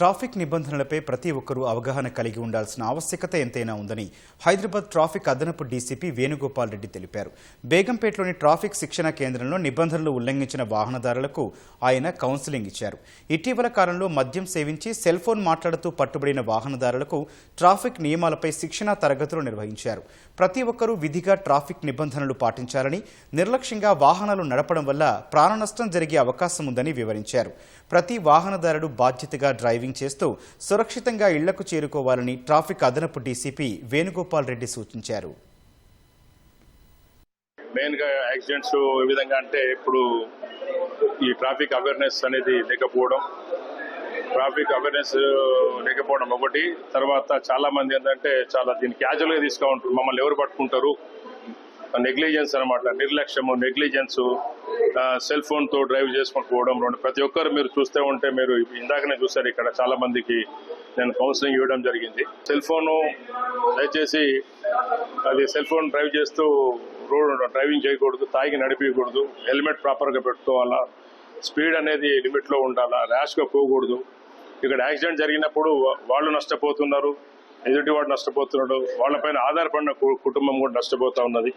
Traffic నిబంధనలపై ప్రతి ఒక్కరూ అవగాహన కలిగి ఉండాల్సిన ఆవశ్యకత ఎంతైనా ఉందని హైదరాబాద్ ట్రాఫిక్ అదనపు డీసీపీ వేణుగోపాల్ రెడ్డి తెలిపారు. బేగంపేటలోని ట్రాఫిక్ శిక్షణ కేంద్రంలో నిబంధనలు ఉల్లంఘించిన వాహనదారులకు ఆయన కౌన్సిలింగ్ ఇచ్చారు. ఇటీవల కాలంలో మద్యం సేవించి సెల్ ఫోన్ మాట్లాడుతూ పట్టుబడిన వాహనదారులకు ట్రాఫిక్ నియమాలపై శిక్షణా తరగతులు నిర్వహించారు. ప్రతి ఒక్కరూ విధిగా ట్రాఫిక్ నిబంధనలు పాటించాలని, నిర్లక్ష్యంగా వాహనాలు నడపడం వల్ల ప్రాణ నష్టం జరిగే అవకాశం ఉందని వివరించారు. ప్రతి వాహనదారుడు బాధ్యతగా డ్రైవింగ్ చేస్తూ సురక్షితంగా ఇళ్లకు చేరుకోవాలని ట్రాఫిక్ అదనపు డీసీపీ వేణుగోపాల్ రెడ్డి సూచించారు. మెయిన్ గా యాక్సిడెంట్స్ ఏ విధంగా అంటే ఇప్పుడు ఈ ట్రాఫిక్ అవేర్నెస్ అనేది లేకపోవడం ఒకటి. తర్వాత చాలా మంది ఏంటంటే చాలా దీన్ని క్యాజువల్ గా తీసుకుంటారు. మమ్మల్ని ఎవరు పట్టుకుంటారు, నెగ్లిజెన్స్ అనమాట, నిర్లక్ష్యము, నెగ్లిజెన్స్, సెల్ ఫోన్ తో డ్రైవ్ చేసుకుంటూ పోవడం. ప్రతి ఒక్కరు మీరు చూస్తే ఉంటే, మీరు ఇందాకనే చూసారు, ఇక్కడ చాలా మందికి నేను కౌన్సిలింగ్ ఇవ్వడం జరిగింది. సెల్ ఫోను దయచేసి అది సెల్ ఫోన్ డ్రైవ్ చేస్తూ రోడ్ డ్రైవింగ్ చేయకూడదు, తాగి నడిపించకూడదు, హెల్మెట్ ప్రాపర్ గా పెట్టుకోవాలా, స్పీడ్ అనేది లిమిట్ లో ఉండాలా, ర్యాష్ గా పోకూడదు. ఇక్కడ యాక్సిడెంట్ జరిగినప్పుడు వాళ్ళు నష్టపోతున్నారు, ఎదుటివాడు నష్టపోతున్నాడు, వాళ్ళపైన ఆధారపడిన కుటుంబం కూడా నష్టపోతా ఉన్నది.